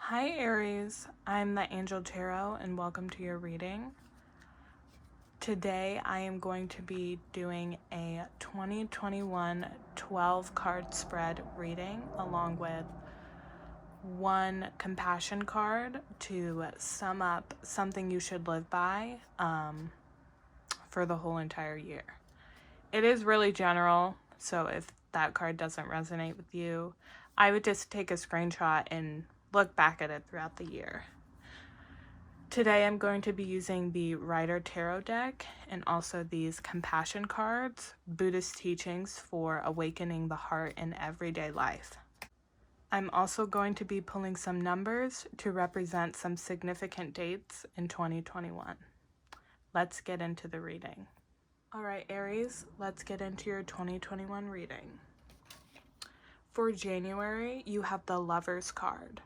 Hi Aries, I'm the Angel Tarot and welcome to your reading. Today I am going to be doing a 2021 12 card spread reading along with one compassion card to sum up something you should live by for the whole entire year. It is really general, so if that card doesn't resonate with you, I would just take a screenshot and look back at it throughout the year. Today I'm going to be using the Rider Tarot deck and also these compassion cards, Buddhist teachings for awakening the heart in everyday life. I'm also going to be pulling some numbers to represent some significant dates in 2021. Let's get into the reading. All right, Aries, let's get into your 2021 reading. For January, you have the Lovers card.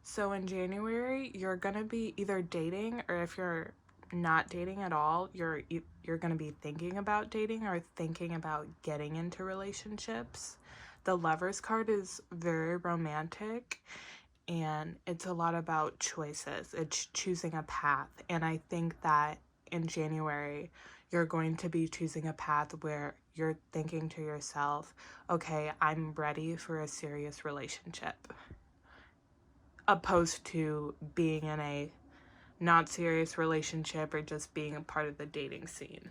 So in January, you're going to be either dating, or if you're not dating at all, you're going to be thinking about dating or thinking about getting into relationships. The Lovers card is very romantic and it's a lot about choices. It's choosing a path. And I think that in January, you're going to be choosing a path where you're thinking to yourself, okay, I'm ready for a serious relationship, opposed to being in a not serious relationship or just being a part of the dating scene.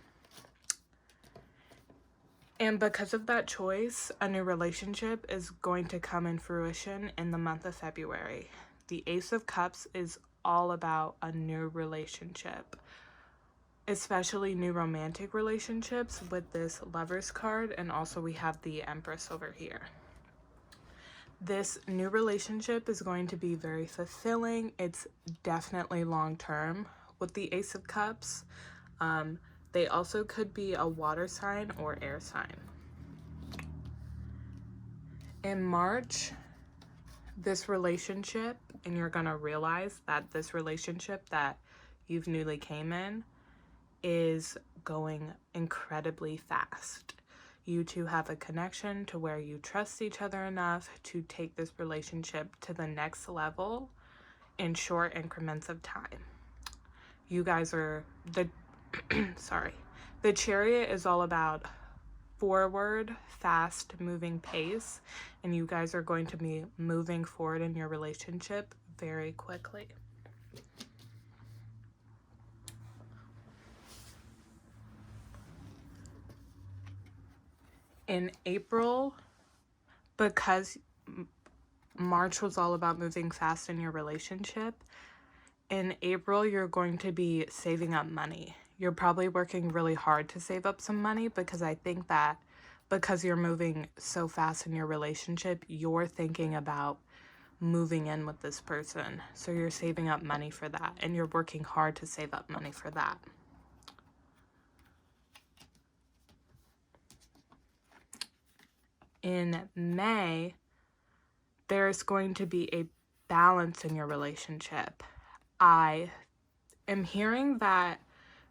And because of that choice, a new relationship is going to come in fruition in the month of February. The Ace of Cups is all about a new relationship, especially new romantic relationships with this Lovers card, and also we have the Empress over here. This new relationship is going to be very fulfilling. It's definitely long-term. With the Ace of Cups, they also could be a water sign or air sign. In March, this relationship, and you're going to realize that this relationship that you've newly came in is going incredibly fast. You two have a connection to where you trust each other enough to take this relationship to the next level in short increments of time. You guys are the Chariot is all about forward, fast moving pace, and you guys are going to be moving forward in your relationship very quickly. In April, because March was all about moving fast in your relationship, in April, you're going to be saving up money. You're probably working really hard to save up some money, because I think that because you're moving so fast in your relationship, you're thinking about moving in with this person. So you're saving up money for that, and you're working hard to save up money for that. In May, there's going to be a balance in your relationship. I am hearing that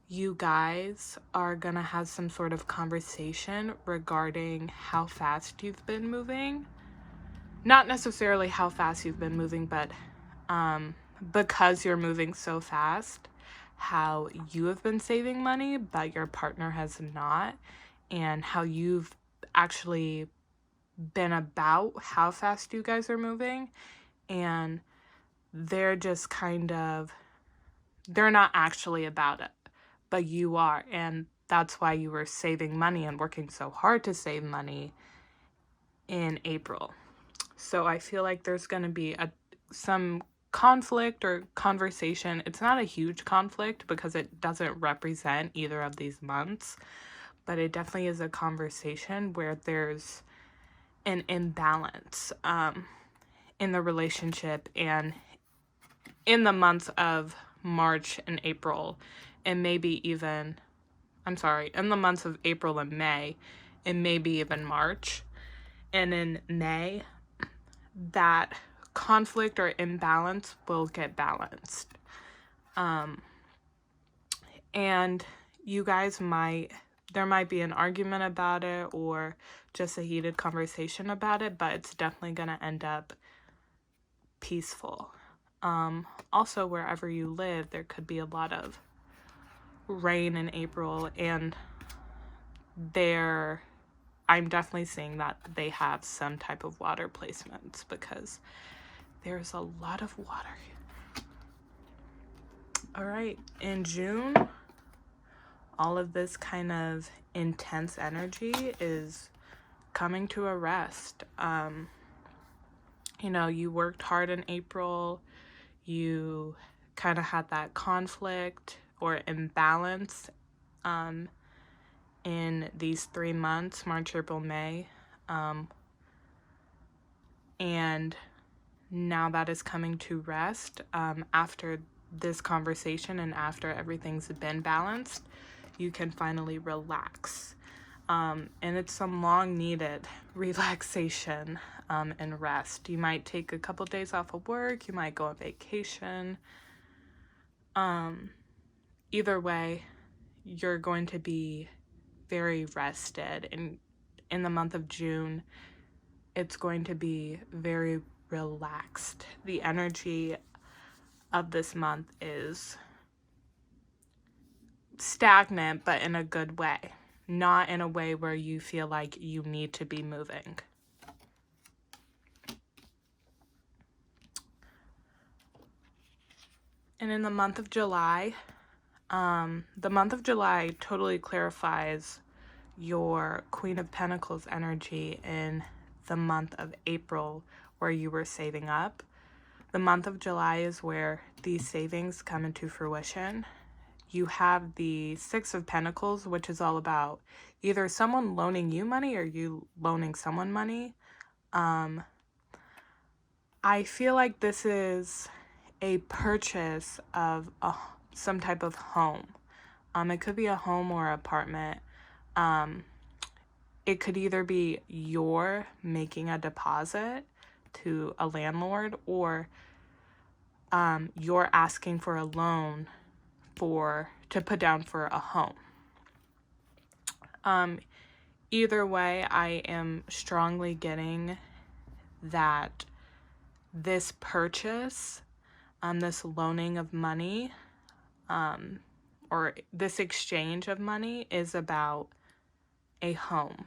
you guys are gonna have some sort of conversation regarding how fast you've been moving. Not necessarily how fast you've been moving, but because you're moving so fast, how you have been saving money, but your partner has not, and how you've actually been about how fast you guys are moving, and they're just they're not actually about it, but you are, and that's why you were saving money and working so hard to save money in April. So I feel like there's going to be some conflict or conversation. It's not a huge conflict because it doesn't represent either of these months, but it definitely is a conversation where there's an imbalance in the relationship, and in the months of March and April, and maybe even, in the months of April and May, and maybe even March. And in May, that conflict or imbalance will get balanced. And you guys there might be an argument about it or just a heated conversation about it, but it's definitely going to end up peaceful. Also, wherever you live, there could be a lot of rain in April, and I'm definitely seeing that they have some type of water placements because there's a lot of water. All right, in June, all of this kind of intense energy is coming to a rest. You know, you worked hard in April, you kind of had that conflict or imbalance in these 3 months, March, April, May. And now that is coming to rest after this conversation and after everything's been balanced, you can finally relax. And it's some long needed relaxation and rest. You might take a couple days off of work, you might go on vacation. Either way, you're going to be very rested. And in the month of June, it's going to be very relaxed. The energy of this month is stagnant, but in a good way, not in a way where you feel like you need to be moving. And in the month of July, totally clarifies your Queen of Pentacles energy in the month of April, where you were saving up. The month of July is where these savings come into fruition. You have the Six of Pentacles, which is all about either someone loaning you money or you loaning someone money. I feel like this is a purchase of some type of home. It could be a home or apartment. It could either be you're making a deposit to a landlord, or you're asking for a loan to put down for a home. Either way, I am strongly getting that this purchase, this loaning of money, or this exchange of money is about a home.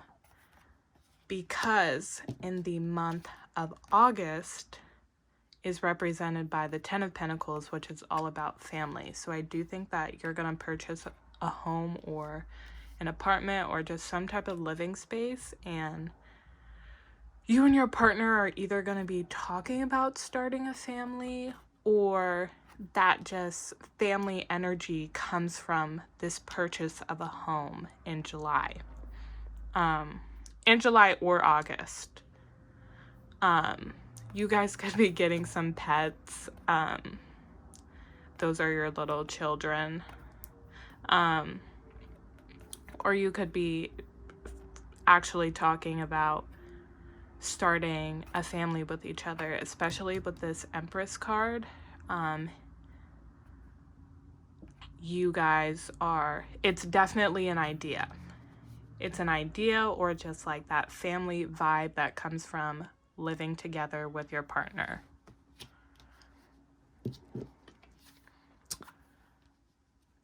Because in the month of August is represented by the Ten of Pentacles, which is all about family. So I do think that you're going to purchase a home or an apartment or just some type of living space, and you and your partner are either going to be talking about starting a family, or that just family energy comes from this purchase of a home in July. In July or August. You guys could be getting some pets. Those are your little children. Or you could be actually talking about starting a family with each other, especially with this Empress card. You guys it's definitely an idea. It's an idea, or just like that family vibe that comes from living together with your partner.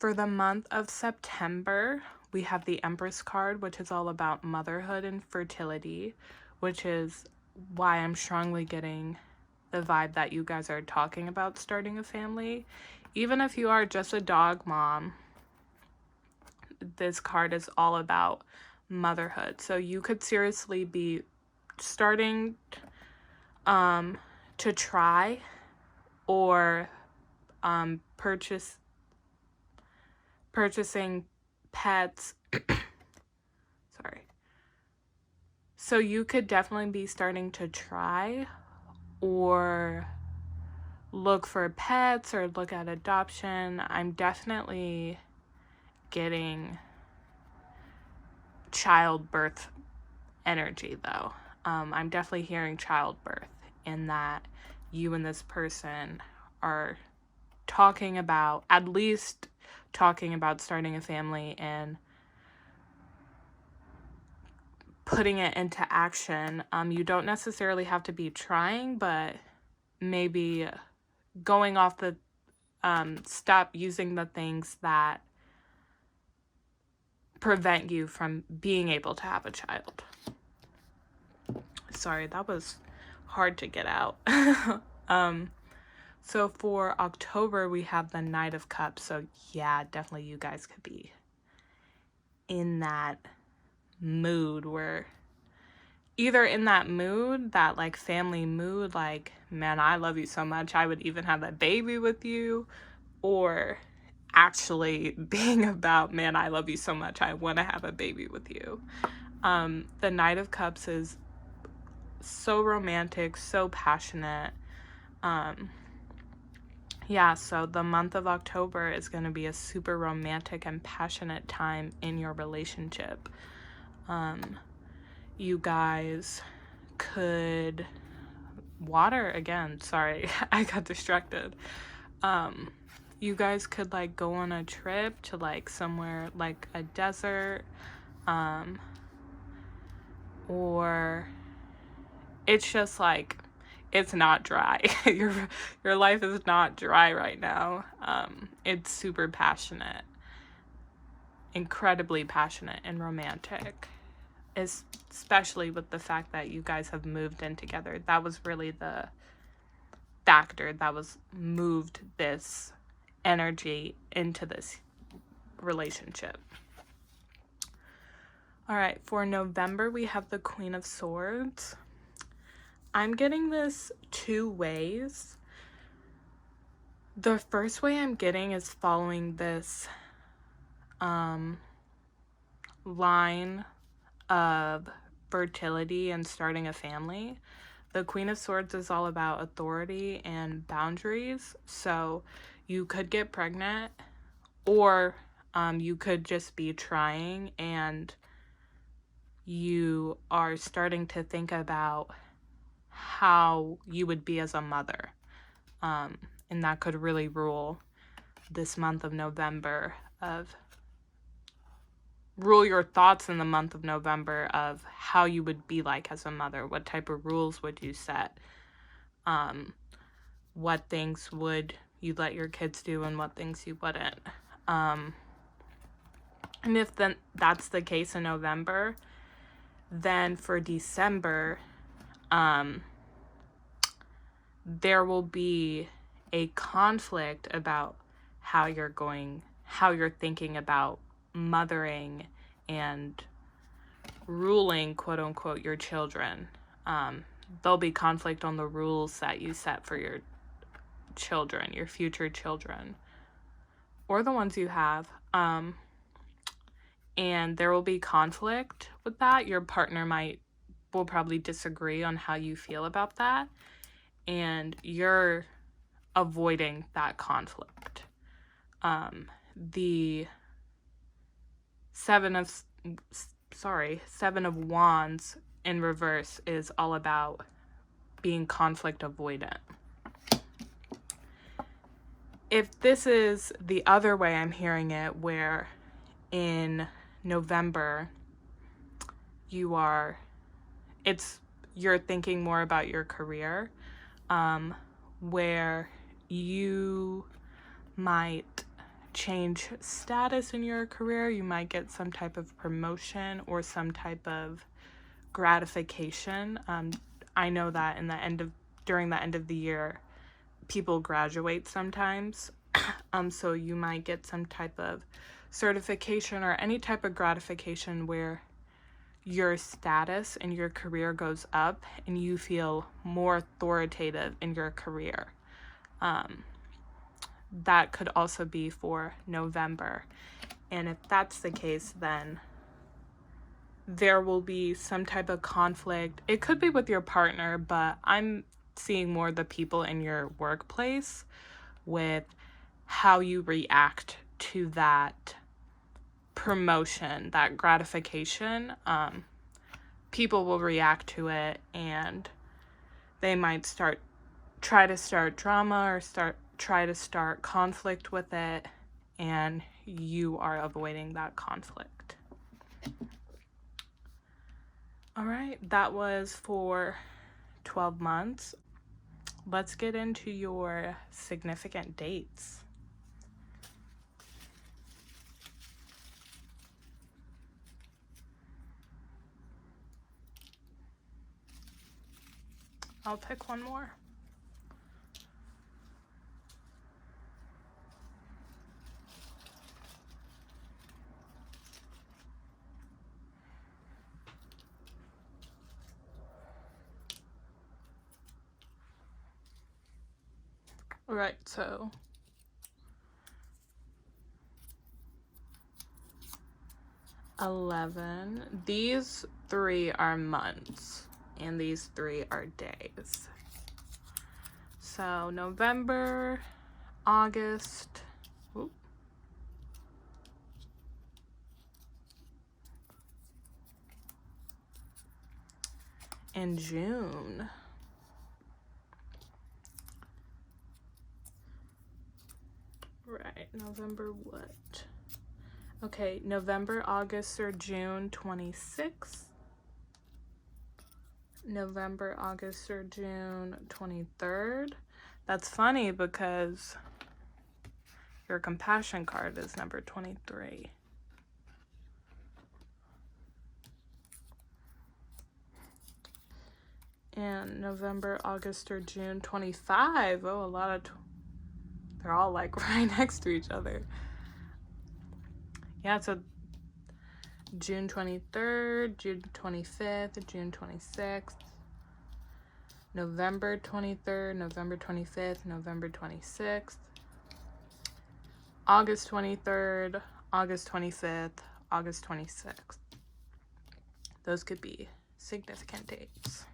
For the month of September, we have the Empress card, which is all about motherhood and fertility, which is why I'm strongly getting the vibe that you guys are talking about starting a family. Even if you are just a dog mom, this card is all about motherhood. So you could seriously be starting to try or purchasing pets. Sorry. So you could definitely be starting to try or look for pets or look at adoption. I'm definitely getting childbirth energy, though. I'm definitely hearing childbirth, in that you and this person are at least talking about starting a family and putting it into action. You don't necessarily have to be trying, but maybe going off the, stop using the things that prevent you from being able to have a child. Sorry, that was hard to get out. So for October, we have the Knight of Cups. So yeah, definitely you guys could be in that mood where either in that mood, that like family mood, like, man, I love you so much, I would even have a baby with you, or actually being about, man, I love you so much, I want to have a baby with you. The Knight of Cups is so romantic, so passionate. Yeah, so the month of October is going to be a super romantic and passionate time in your relationship. You guys could water again. Sorry, I got distracted. You guys could like go on a trip to like somewhere like a desert, or it's just like, it's not dry. Your life is not dry right now. It's super passionate, incredibly passionate and romantic, especially with the fact that you guys have moved in together. That was really the factor that was moved this energy into this relationship. All right, for November, we have the Queen of Swords. I'm getting this two ways. The first way I'm getting is following this line of fertility and starting a family. The Queen of Swords is all about authority and boundaries. So you could get pregnant, or you could just be trying and you are starting to think about how you would be as a mother. And that could really rule this month of November, rule your thoughts in the month of November of how you would be like as a mother. What type of rules would you set? What things would you let your kids do and what things you wouldn't? And if then that's the case in November, then for December, there will be a conflict about how you're thinking about mothering and ruling, quote unquote, your children. There'll be conflict on the rules that you set for your children, your future children, or the ones you have. And there will be conflict with that. Your partner will probably disagree on how you feel about that, and you're avoiding that conflict. The Seven of Wands in reverse is all about being conflict avoidant. If this is the other way I'm hearing it, where in November you're thinking more about your career, where you might change status in your career, you might get some type of promotion or some type of gratification. I know that during the end of the year, people graduate sometimes. So you might get some type of certification or any type of gratification where your status in your career goes up and you feel more authoritative in your career. That could also be for November. And if that's the case, then there will be some type of conflict. It could be with your partner, but I'm seeing more the people in your workplace with how you react to that promotion, that gratification. People will react to it and they might try to start drama or try to start conflict with it, and you are avoiding that conflict. All right, that was for 12 months. let's get into your significant dates. I'll pick one more. All right, so these 3 are months and these 3 are days. So November, August, and June. Right, November what? Okay, November, August, or June 26th. November, August, or June 23rd. That's funny because your compassion card is number 23. And November, August, or June 25. Oh, a lot of... they're all like right next to each other. Yeah, so June 23rd, June 25th, June 26th, November 23rd, November 25th, November 26th, August 23rd, August 25th, August 26th. Those could be significant dates.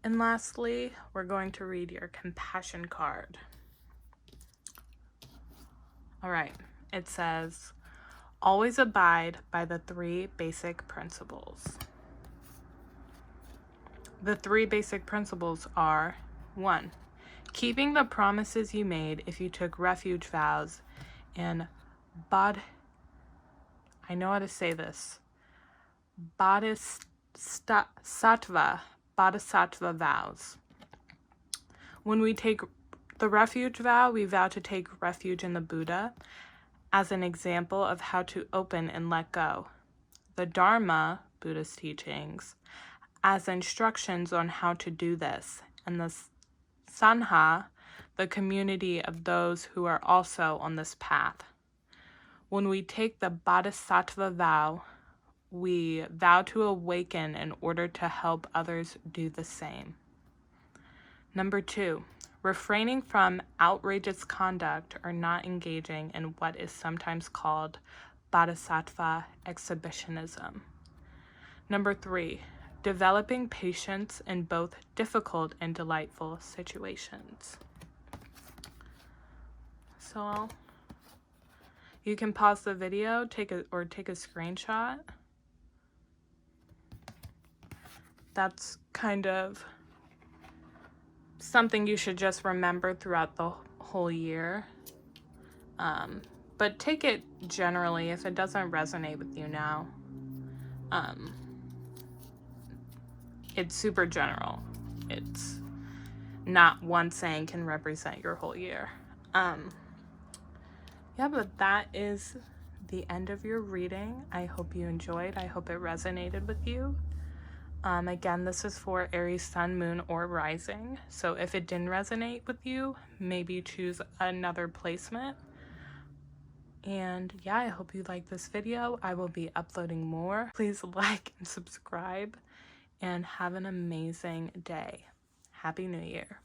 And lastly, we're going to read your compassion card. All right, it says, always abide by the 3 basic principles. The 3 basic principles are: 1, keeping the promises you made if you took refuge vows and bodhisattva vows. When we take the refuge vow, we vow to take refuge in the Buddha as an example of how to open and let go. The Dharma, Buddhist teachings, as instructions on how to do this, and the Sangha, the community of those who are also on this path. When we take the bodhisattva vow, we vow to awaken in order to help others do the same. Number 2, refraining from outrageous conduct or not engaging in what is sometimes called bodhisattva exhibitionism. Number 3, developing patience in both difficult and delightful situations. So you can pause the video, take a screenshot. That's kind of something you should just remember throughout the whole year. But take it generally. If it doesn't resonate with you now, it's super general. It's not one saying can represent your whole year. Yeah, but that is the end of your reading. I hope you enjoyed. I hope it resonated with you. Again, this is for Aries Sun, Moon, or Rising. So if it didn't resonate with you, maybe choose another placement. And yeah, I hope you like this video. I will be uploading more. Please like and subscribe, and have an amazing day. Happy New Year.